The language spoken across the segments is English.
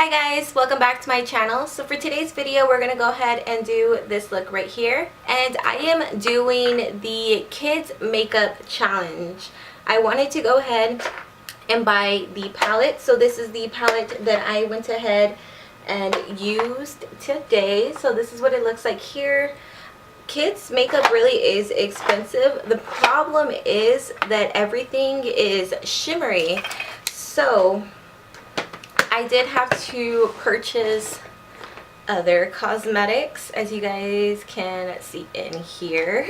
Hi guys, welcome back to my channel. So for today's video we're gonna go ahead and do this look right here, and I am doing the kids makeup challenge. I wanted to go ahead and buy the palette. So this is the palette that I went ahead and used today. So this is what it looks like here. Kids makeup really is expensive. The problem is that everything is shimmery, so I did have to purchase other cosmetics, as you guys can see in here.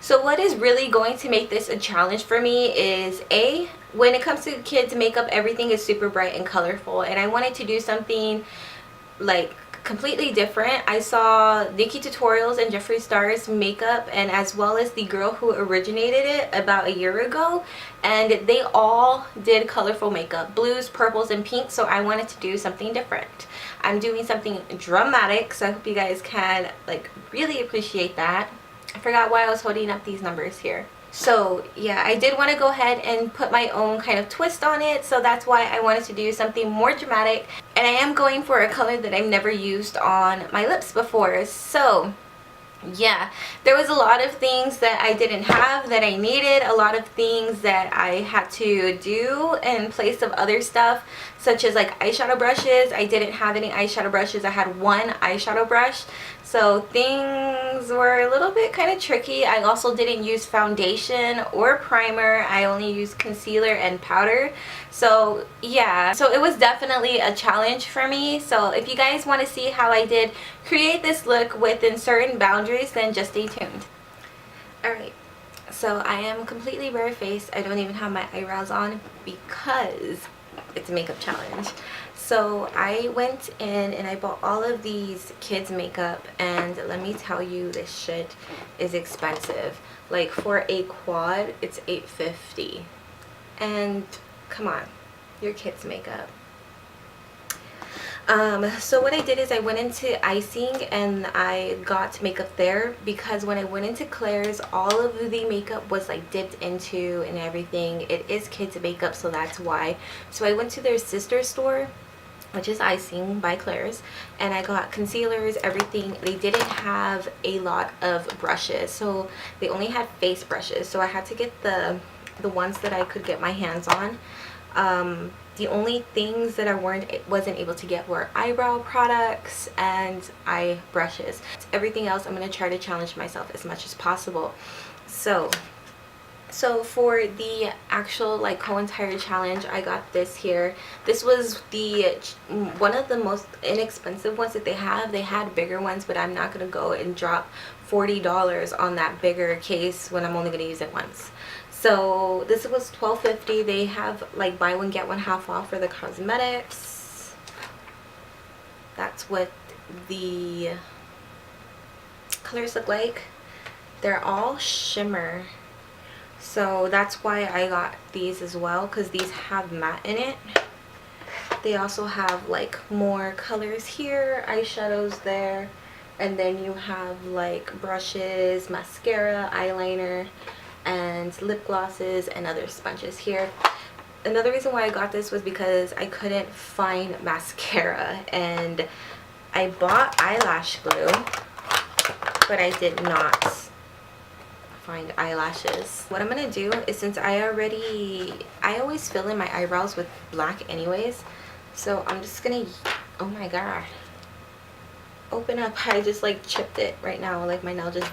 So what is really going to make this a challenge for me is when it comes to kids makeup, everything is super bright and colorful, and I wanted to do something like completely different. I saw Nikki Tutorials and Jeffree Star's makeup, and as well as the girl who originated it about a year ago, and they all did colorful makeup, blues, purples, and pinks. So I wanted to do something different. I'm doing something dramatic, so I hope you guys can like really appreciate that. I forgot why I was holding up these numbers here. So yeah, I did want to go ahead and put my own kind of twist on it, so that's why I wanted to do something more dramatic, and I am going for a color that I've never used on my lips before. So yeah, there was a lot of things that I didn't have that I needed, a lot of things that I had to do in place of other stuff, such as like eyeshadow brushes. I didn't have any eyeshadow brushes. I had one eyeshadow brush, so things were a little bit kind of tricky. I also didn't use foundation or primer. I only used concealer and powder. So yeah, so it was definitely a challenge for me. So if you guys want to see how I did create this look within certain boundaries, then just stay tuned. Alright, so I am completely barefaced. I don't even have my eyebrows on because it's a makeup challenge. So I went in and I bought all of these kids makeup, and let me tell you, this shit is expensive. Like for a quad it's $8.50, and come on, your kids makeup. So what I did is I went into icing and I got makeup there, because when I went into Claire's, all of the makeup was like dipped into and everything. It is kids makeup, so that's why. So I went to their sister store, which is Icing by Claire's, and I got concealers, everything. They didn't have a lot of brushes, so they only had face brushes, so I had to get the ones that I could get my hands on. The only things that I wasn't able to get were eyebrow products and eye brushes. Everything else I'm going to try to challenge myself as much as possible. So for the actual like whole entire challenge, I got this here. This was the one of the most inexpensive ones that they have. They had bigger ones, but I'm not going to go and drop $40 on that bigger case when I'm only going to use it once. So this was $12.50. They have like buy one get one half off for the cosmetics. That's what the colors look like. They're all shimmer, so that's why I got these as well, because these have matte in it. They also have like more colors here, eyeshadows there, and then you have like brushes, mascara, eyeliner, and lip glosses and other sponges here. Another reason why I got this was because I couldn't find mascara, and I bought eyelash glue, but I did not find eyelashes. What I'm gonna do is, since I always fill in my eyebrows with black anyways, so I'm just gonna, oh my god, open up. I just like chipped it right now, like my nail just,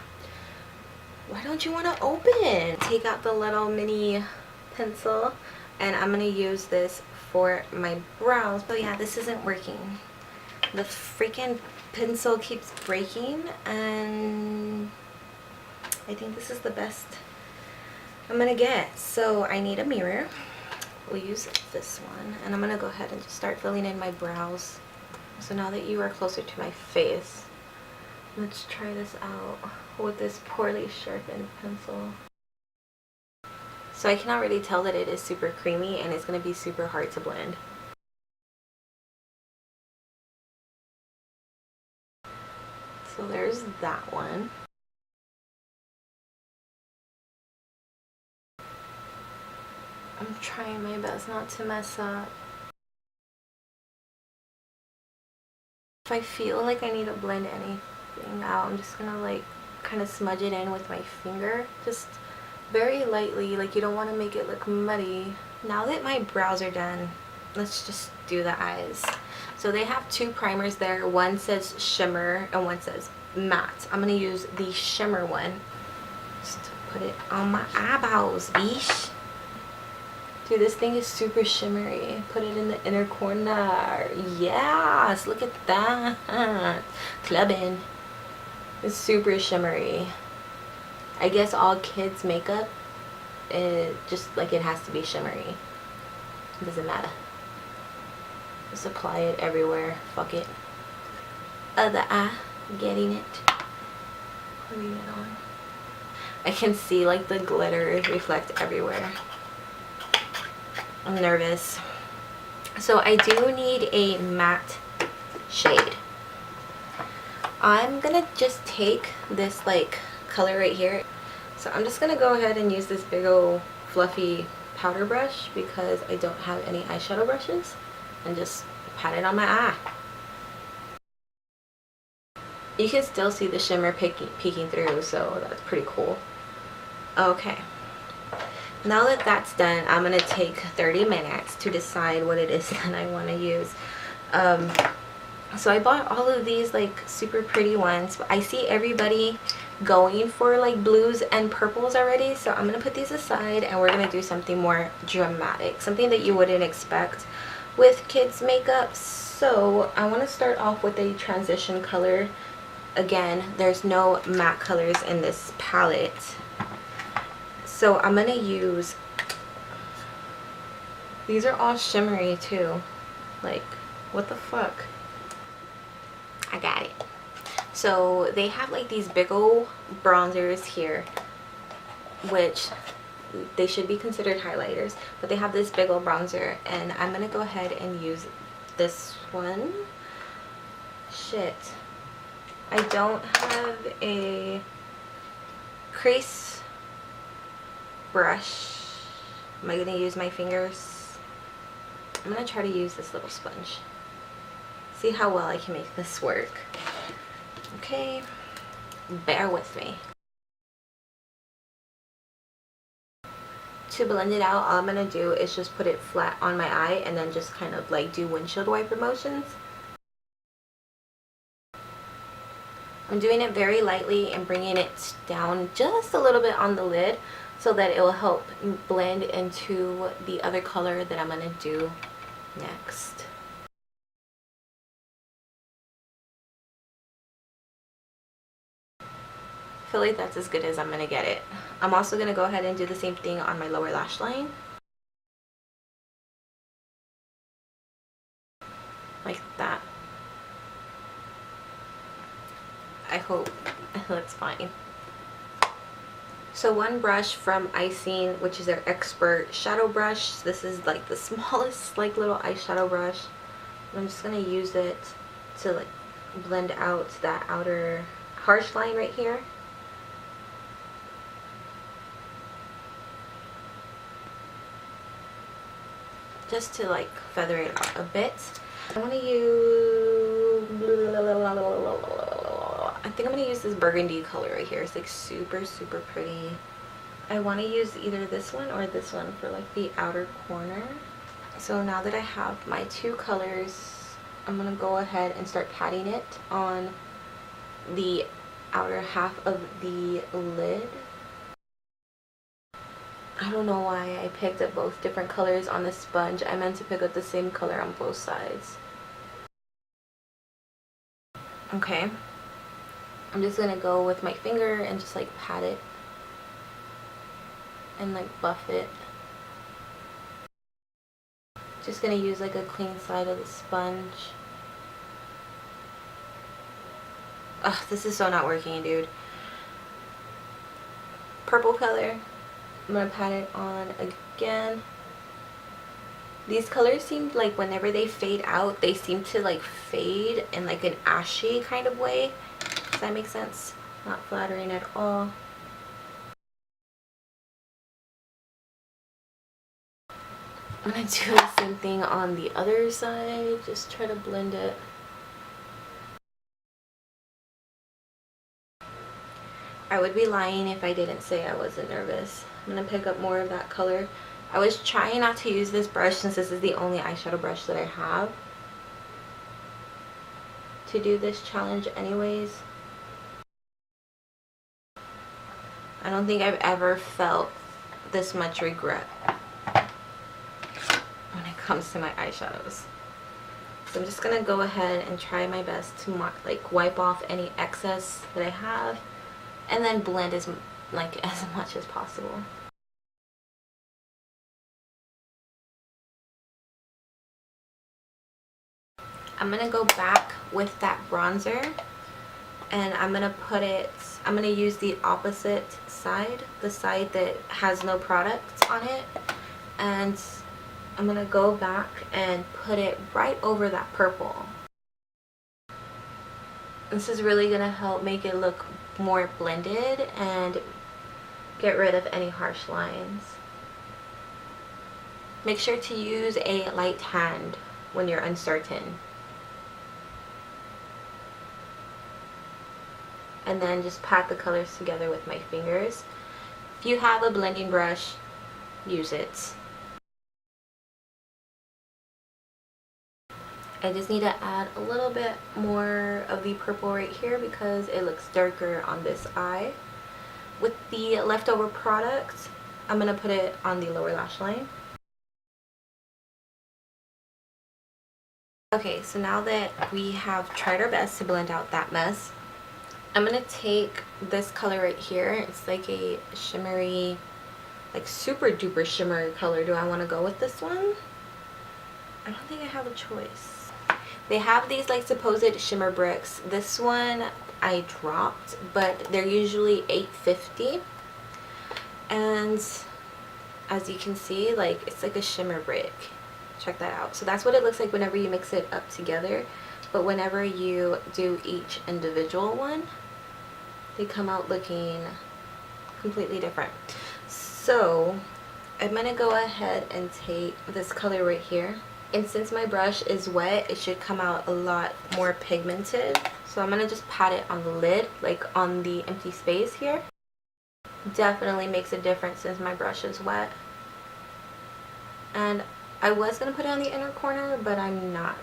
why don't you want to open? Take out the little mini pencil, and I'm going to use this for my brows. But yeah, this isn't working. The freaking pencil keeps breaking, and I think this is the best I'm going to get. So I need a mirror. We'll use this one, and I'm going to go ahead and just start filling in my brows. So now that you are closer to my face, let's try this out with this poorly sharpened pencil. So I cannot really tell that it is super creamy, and it's going to be super hard to blend. So there's that one. I'm trying my best not to mess up. If I feel like I need to blend anything out, I'm just gonna like kind of smudge it in with my finger, just very lightly. Like, you don't want to make it look muddy. Now that my brows are done, let's just do the eyes. So they have two primers there. One says shimmer and one says matte. I'm gonna use the shimmer one just to put it on my eyeballs, bish. Dude, this thing is super shimmery. Put it in the inner corner. Yes, look at that. Clubbing. It's super shimmery. I guess all kids' makeup, just like, it has to be shimmery. It doesn't matter. Just apply it everywhere. Fuck it. Other eye. Getting it. Putting it on. I can see like the glitter reflect everywhere. I'm nervous. So I do need a matte shade. I'm gonna just take this like color right here. So I'm just gonna go ahead and use this big old fluffy powder brush because I don't have any eyeshadow brushes, and just pat it on my eye. You can still see the shimmer peeking through, so that's pretty cool. Okay. Now that that's done, I'm going to take 30 minutes to decide what it is that I want to use. So I bought all of these like super pretty ones, but I see everybody going for like blues and purples already, so I'm going to put these aside and we're going to do something more dramatic, something that you wouldn't expect with kids makeup. So I want to start off with a transition color. Again, there's no matte colors in this palette. So I'm going to use, these are all shimmery too. Like, what the fuck? I got it. So they have like these big old bronzers here, which they should be considered highlighters, but they have this big old bronzer, and I'm going to go ahead and use this one. Shit. I don't have a crease brush. Am I going to use my fingers? I'm going to try to use this little sponge. See how well I can make this work. Okay, bear with me. To blend it out, all I'm going to do is just put it flat on my eye and then just kind of like do windshield wiper motions. I'm doing it very lightly and bringing it down just a little bit on the lid so that it will help blend into the other color that I'm going to do next. I feel like that's as good as I'm going to get it. I'm also going to go ahead and do the same thing on my lower lash line. Like that. I hope that's fine. So one brush from IPSY, which is their expert shadow brush. This is like the smallest like little eyeshadow brush. I'm just going to use it to like blend out that outer harsh line right here. Just to like feather it out a bit. I want to use, I think I'm going to use this burgundy color right here. It's like super pretty. I want to use either this one or this one for like the outer corner. So now that I have my two colors, I'm going to go ahead and start patting it on the outer half of the lid. I don't know why I picked up both different colors on the sponge. I meant to pick up the same color on both sides. Okay. I'm just going to go with my finger and just like pat it and like buff it. Just going to use like a clean side of the sponge. Ugh, this is so not working, dude. Purple color. I'm going to pat it on again. These colors seem like whenever they fade out, they seem to like fade in like an ashy kind of way. Does that make sense? Not flattering at all. I'm going to do the same thing on the other side. Just try to blend it. I would be lying if I didn't say I wasn't nervous. I'm going to pick up more of that color. I was trying not to use this brush since this is the only eyeshadow brush that I have to do this challenge anyways. I don't think I've ever felt this much regret when it comes to my eyeshadows. So I'm just gonna go ahead and try my best to wipe off any excess that I have, and then blend as much as possible. I'm gonna go back with that bronzer, and I'm gonna use the opposite side, the side that has no product on it, and I'm gonna go back and put it right over that purple. This is really gonna help make it look more blended and get rid of any harsh lines. Make sure to use a light hand when you're uncertain. And then just pat the colors together with my fingers. If you have a blending brush, use it. I just need to add a little bit more of the purple right here because it looks darker on this eye. With the leftover product, I'm going to put it on the lower lash line. Okay, so now that we have tried our best to blend out that mess, I'm going to take this color right here. It's like a shimmery, like super duper shimmery color. Do I want to go with this one? I don't think I have a choice. They have these like supposed shimmer bricks. This one I dropped, but they're usually $8.50. And as you can see, like it's like a shimmer brick. Check that out. So that's what it looks like whenever you mix it up together. But whenever you do each individual one, they come out looking completely different. So I'm gonna go ahead and take this color right here, and since my brush is wet, it should come out a lot more pigmented. So I'm gonna just pat it on the lid, like on the empty space here. Definitely makes a difference since my brush is wet. And I was gonna put it on the inner corner, but I'm not.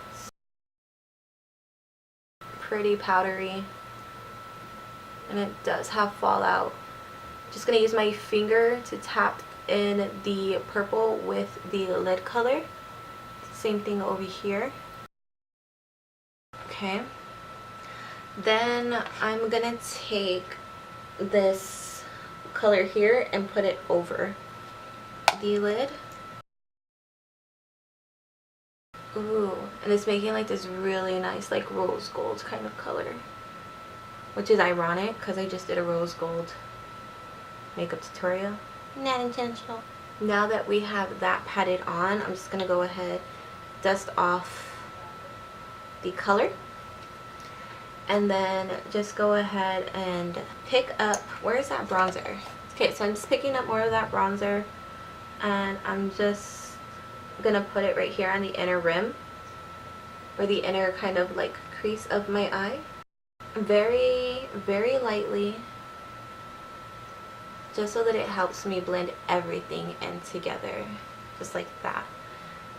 Pretty powdery, and it does have fallout. Just gonna use my finger to tap in the purple with the lid color. Same thing over here. Okay, then I'm gonna take this color here and put it over the lid. Ooh, and it's making like this really nice like rose gold kind of color, which is ironic because I just did a rose gold makeup tutorial. Not intentional. Now that we have that patted on, I'm just gonna go ahead, dust off the color, and then just go ahead and pick up, where's that bronzer? Okay, so I'm just picking up more of that bronzer, and I'm just gonna put it right here on the inner rim, or the inner kind of like crease of my eye. Very, very lightly, just so that it helps me blend everything in together, just like that.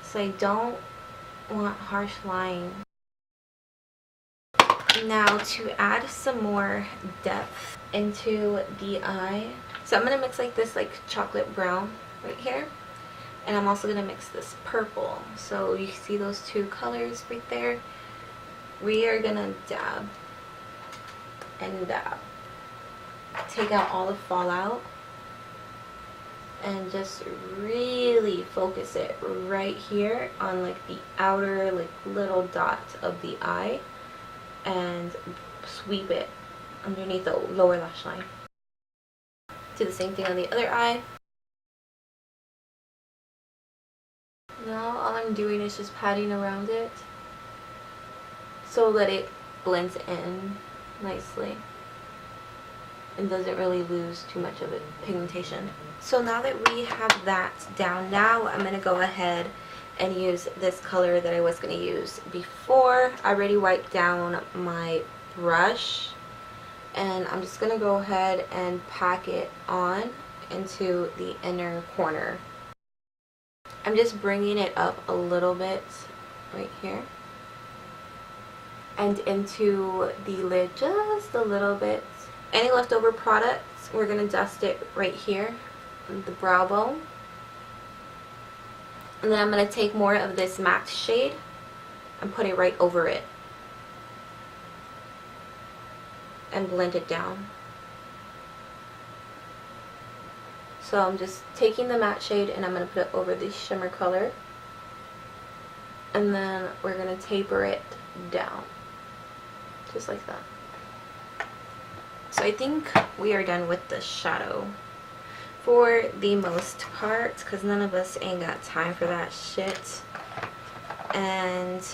So I don't want harsh line. Now to add some more depth into the eye, so I'm gonna mix like this like chocolate brown right here, and I'm also gonna mix this purple. So you see those two colors right there. We are gonna dab and dab, take out all the fallout, and just really focus it right here on like the outer like little dot of the eye, and sweep it underneath the lower lash line. Do the same thing on the other eye. Now all I'm doing is just patting around it so that it blends in nicely and doesn't really lose too much of its pigmentation. So now that we have that down, now I'm going to go ahead and use this color that I was going to use before. I already wiped down my brush, and I'm just gonna go ahead and pack it on into the inner corner. I'm just bringing it up a little bit right here and into the lid just a little bit. Any leftover products, we're gonna dust it right here on the brow bone. And then I'm gonna take more of this matte shade and put it right over it and blend it down. So I'm just taking the matte shade and I'm going to put it over the shimmer color. And then we're going to taper it down. Just like that. So I think we are done with the shadow for the most part, because none of us ain't got time for that shit. And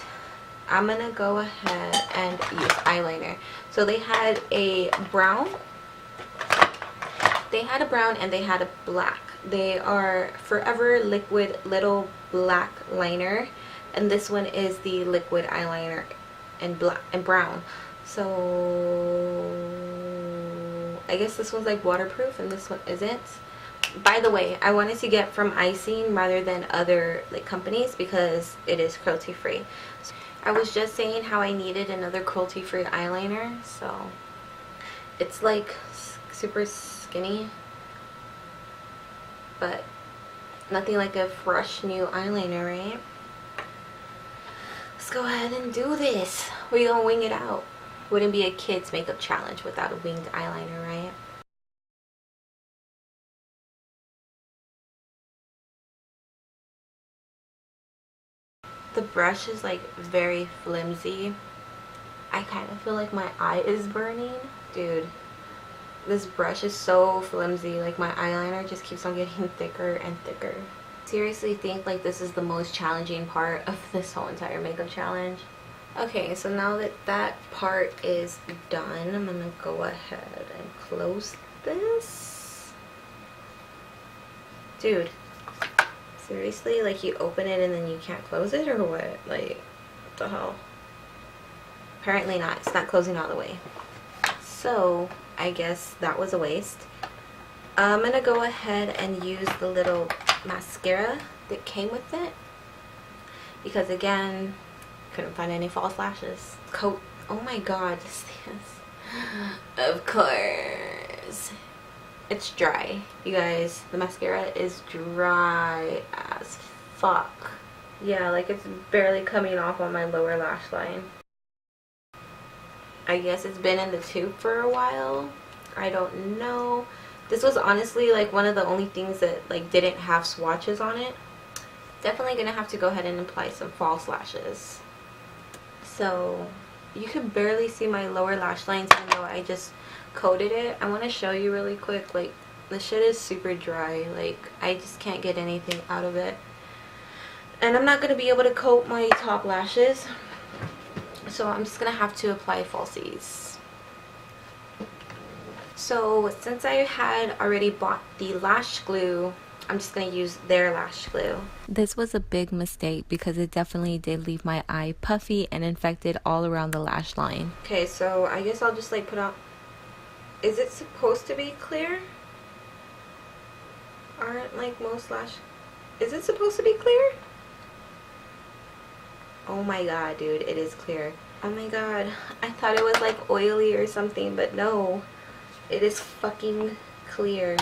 I'm going to go ahead and use eyeliner. So they had a brown. They had a brown and they had a black. They are Forever Liquid Little Black Liner, and this one is the liquid eyeliner in black and brown. So I guess this one's like waterproof and this one isn't. By the way, I wanted to get from IPSY rather than other like companies because it is cruelty free. So I was just saying how I needed another cruelty free eyeliner, so it's like super skinny, but nothing like a fresh new eyeliner, right? Let's go ahead and do this. We're gonna wing it out. Wouldn't be a kid's makeup challenge without a winged eyeliner, right? The brush is like very flimsy. I kind of feel like my eye is burning. Dude, this brush is so flimsy. Like my eyeliner just keeps on getting thicker and thicker. Seriously think like this is the most challenging part of this whole entire makeup challenge. Okay, so now that that part is done, I'm gonna go ahead and close this. Dude, seriously, like you open it and then you can't close it or what? Like, what the hell? Apparently not. It's not closing all the way. So I guess that was a waste. I'm gonna go ahead and use the little mascara that came with it because again, couldn't find any false lashes. Coat. Oh my god, this is, of course, it's dry, you guys. The mascara is dry as fuck. Yeah, like it's barely coming off on my lower lash line. I guess it's been in the tube for a while. I don't know. This was honestly like one of the only things that like didn't have swatches on it. Definitely gonna have to go ahead and apply some false lashes. So you could barely see my lower lash lines even though I just coated it. I want to show you really quick. Like the shit is super dry. Like I just can't get anything out of it. And I'm not gonna be able to coat my top lashes. So I'm just gonna have to apply falsies. So since I had already bought the lash glue, I'm just gonna use their lash glue. This was a big mistake because it definitely did leave my eye puffy and infected all around the lash line. Okay, so I guess I'll just like put on. Is it supposed to be clear? Aren't like most lash. Is it supposed to be clear? Oh my god, dude, it is clear. Oh my god, I thought it was like oily or something, but no, it is fucking clear.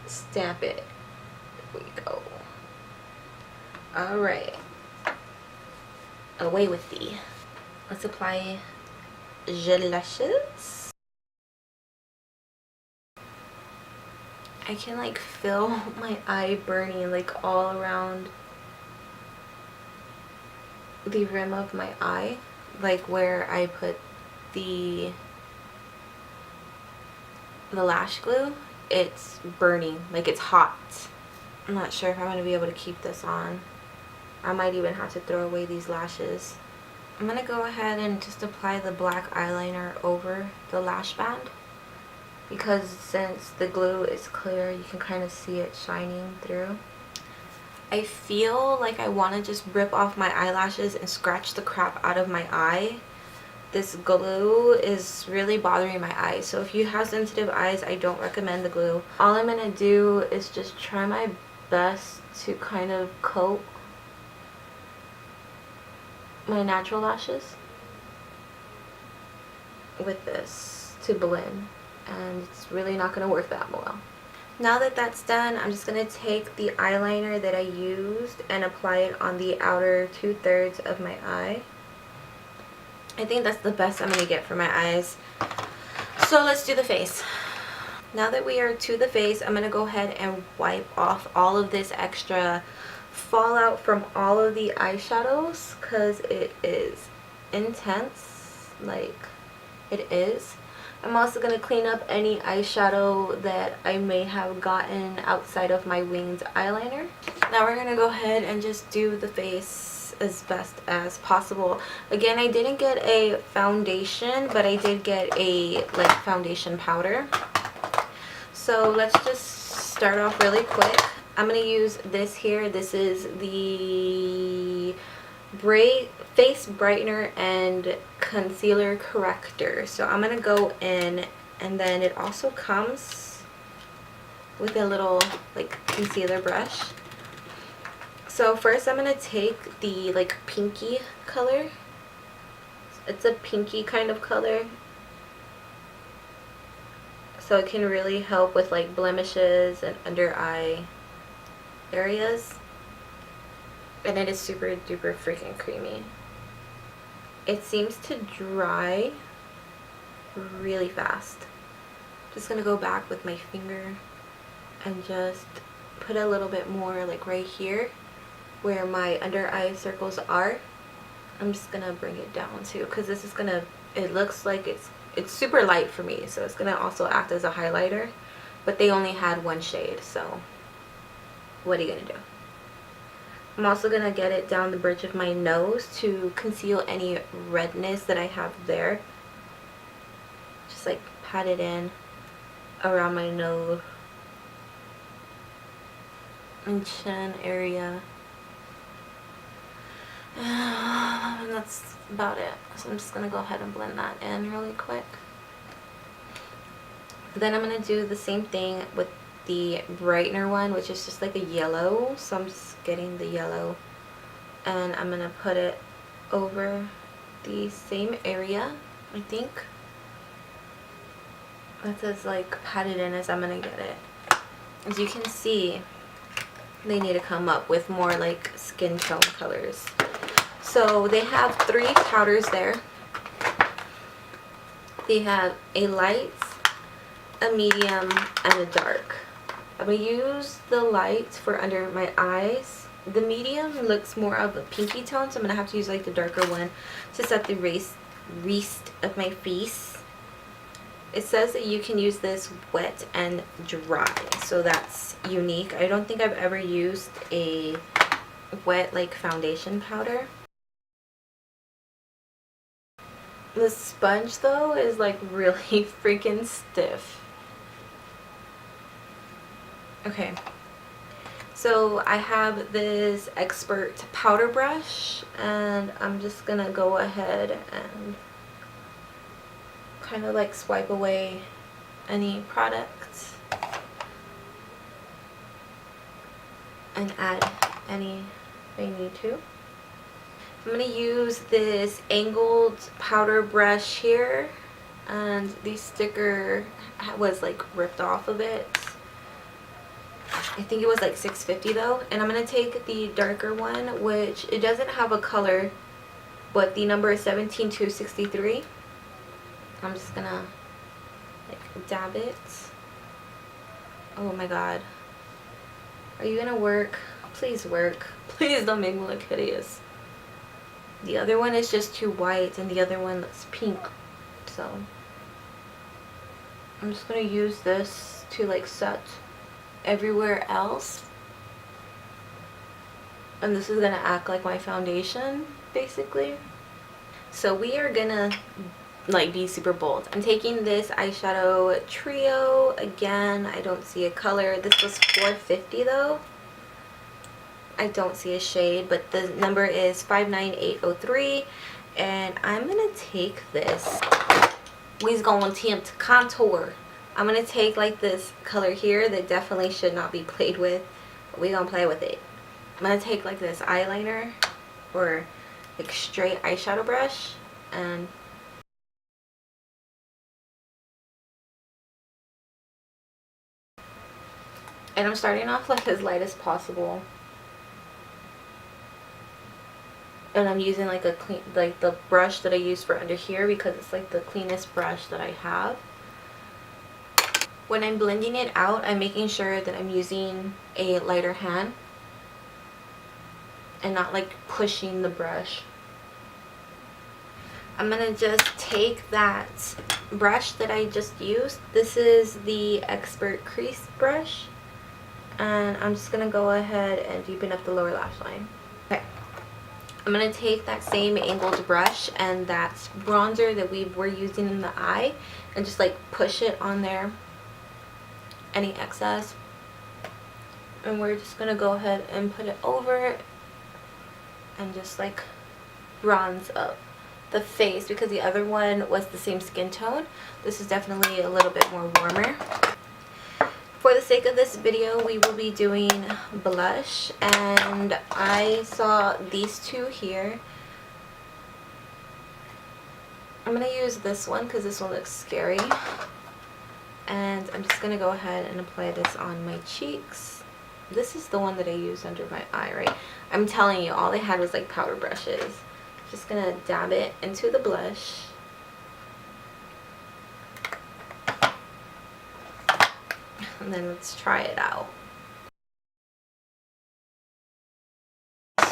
Stamp it. There we go. Alright. Away with thee. Let's apply gel lashes. I can like feel my eye burning like all around the rim of my eye, like where I put the lash glue. It's burning, like it's hot. I'm not sure if I'm gonna be able to keep this on. I might even have to throw away these lashes. I'm gonna go ahead and just apply the black eyeliner over the lash band because since the glue is clear, you can kind of see it shining through. I feel like I want to just rip off my eyelashes and scratch the crap out of my eye, this glue is really bothering my eyes. So if you have sensitive eyes, I don't recommend the glue. All I'm gonna do is just try my best to kind of coat my natural lashes with this to blend, and it's really not gonna work that well. Now that that's done, I'm just gonna take the eyeliner that I used and apply it on the outer 2/3 of my eye. I think that's the best I'm going to get for my eyes. So let's do the face. Now that we are to the face, I'm going to go ahead and wipe off all of this extra fallout from all of the eyeshadows, because it is intense, like it is. I'm also going to clean up any eyeshadow that I may have gotten outside of my winged eyeliner. Now we're going to go ahead and just do the face as best as possible. Again, I didn't get a foundation, but I did get a like foundation powder. So let's just start off really quick. I'm going to use this here. This is the Face Brightener and Concealer Corrector. So I'm going to go in, and then it also comes with a little like concealer brush. So first I'm going to take the like pinky color. It's a pinky kind of color, so it can really help with like blemishes and under eye areas. And it is super duper freaking creamy. It seems to dry really fast. Just gonna go back with my finger and just put a little bit more like right here where my under eye circles are. I'm just gonna bring it down too, because this is gonna, it looks like it's super light for me, so it's gonna also act as a highlighter, but they only had one shade, so what are you gonna do? I'm also gonna get it down the bridge of my nose to conceal any redness that I have there. Just like pat it in around my nose and chin area. And that's about it. So I'm just gonna go ahead and blend that in really quick. Then I'm gonna do the same thing with the brightener one, which is just like a yellow. So I'm just getting the yellow and I'm gonna put it over the same area. I think that's as like patted in as I'm gonna get it. As you can see, they need to come up with more like skin tone colors. So they have 3 powders there. They have a light, a medium, and a dark. I'm going to use the light for under my eyes. The medium looks more of a pinky tone, so I'm going to have to use like the darker one to set the rest of my face. It says that you can use this wet and dry, so that's unique. I don't think I've ever used a wet like foundation powder. The sponge though is like really freaking stiff. Okay, so I have this Expert powder brush, and I'm just gonna go ahead and kind of like swipe away any product and add any I need to. I'm going to use this angled powder brush here, and the sticker was like ripped off of it. I think it was like $6.50 though. And I'm going to take the darker one, which it doesn't have a color, but the number is 17263. I'm just going to like dab it. Oh my god. Are you going to work? Please work. Please don't make me look hideous. The other one is just too white, and the other one looks pink. So I'm just going to use this to like set everywhere else. And this is going to act like my foundation, basically. So we are going to like be super bold. I'm taking this eyeshadow trio. Again, I don't see a color. This was $4.50 though. I don't see a shade, but the number is 59803, And I'm gonna take this. We's gonna attempt to contour. I'm gonna take like this color here that definitely should not be played with, but we gonna play with it. I'm gonna take like this eyeliner or like straight eyeshadow brush, and I'm starting off like as light as possible. And I'm using like a clean, like the brush that I use for under here, because it's like the cleanest brush that I have. When I'm blending it out, I'm making sure that I'm using a lighter hand and not like pushing the brush. I'm gonna just take that brush that I just used. This is the Expert Crease brush, and I'm just gonna go ahead and deepen up the lower lash line. Okay, I'm gonna take that same angled brush and that bronzer that we were using in the eye and just like push it on there, any excess, and we're just gonna go ahead and put it over and just like bronze up the face, because the other one was the same skin tone. This is definitely a little bit more warmer. For the sake of this video, we will be doing blush, and I saw these two here. I'm gonna use this one because this one looks scary, and I'm just gonna go ahead and apply this on my cheeks. This is the one that I used under my eye, right? I'm telling you, all they had was like powder brushes. Just gonna dab it into the blush. And then let's try it out.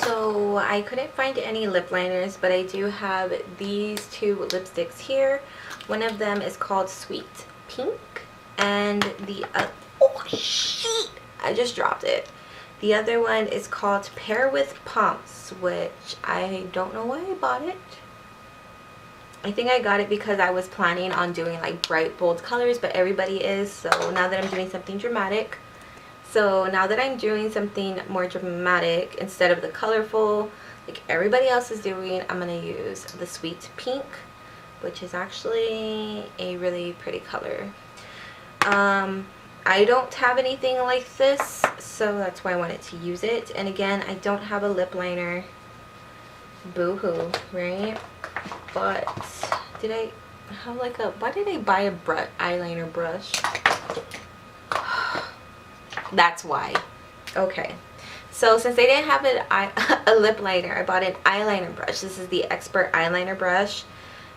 So I couldn't find any lip liners, but I do have these two lipsticks here. One of them is called Sweet Pink, and the oh shit, I just dropped it. The other one is called Pear with Pumps, which I don't know why I bought it. I think I got it because I was planning on doing like bright bold colors, but everybody is. So now that I'm doing something dramatic, more dramatic instead of the colorful like everybody else is doing, I'm gonna use the Sweet Pink, which is actually a really pretty color. I don't have anything like this, so that's why I wanted to use it. And again, I don't have a lip liner. Boo-hoo, right? But did I have like a, why did I buy a eyeliner brush? That's why. Okay, so since they didn't have a lip liner, I bought an eyeliner brush. This is the Expert eyeliner brush,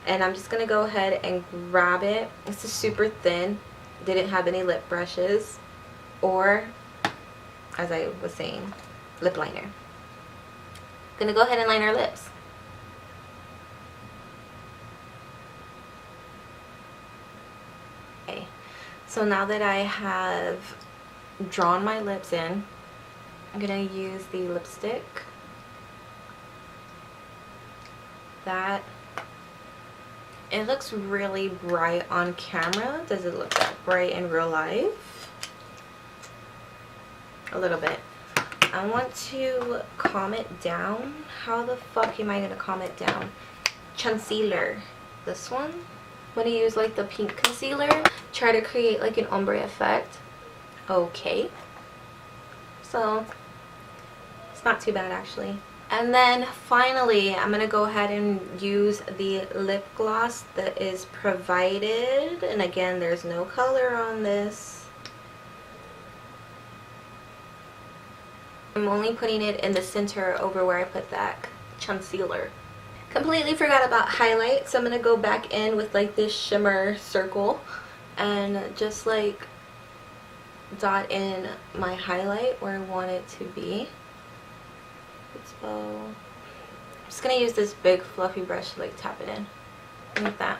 and I'm just gonna go ahead and grab it. This is super thin. Didn't have any lip brushes or, as I was saying, lip liner. Gonna go ahead and line our lips. Okay, so now that I have drawn my lips in, I'm gonna use the lipstick that it looks really bright on camera. Does it look that bright in real life? A little bit. I want to calm it down. How the fuck am I gonna calm it down? Concealer. This one. I'm gonna use like the pink concealer. Try to create like an ombre effect. Okay. So it's not too bad actually. And then finally, I'm gonna go ahead and use the lip gloss that is provided. And again, there's no color on this. I'm only putting it in the center over where I put that concealer. Completely forgot about highlight, so I'm gonna go back in with like this shimmer circle and just like dot in my highlight where I want it to be. So I'm just gonna use this big fluffy brush to like tap it in like that.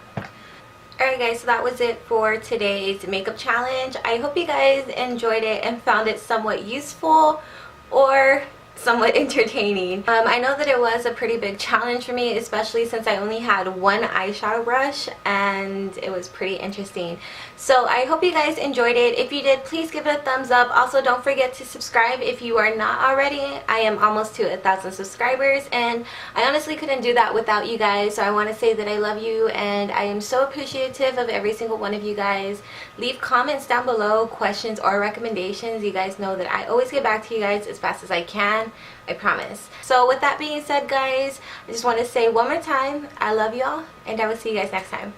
Alright guys, so that was it for today's makeup challenge. I hope you guys enjoyed it and found it somewhat useful, or somewhat entertaining. I know that it was a pretty big challenge for me, especially since I only had one eyeshadow brush, and it was pretty interesting. So I hope you guys enjoyed it. If you did, please give it a thumbs up. Also, don't forget to subscribe if you are not already. I am almost to 1,000 subscribers, and I honestly couldn't do that without you guys. So I want to say that I love you, and I am so appreciative of every single one of you guys. Leave comments down below, questions or recommendations. You guys know that I always get back to you guys as fast as I can. I promise. So with that being said, guys, I just want to say one more time, I love y'all, and I will see you guys next time.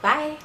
Bye.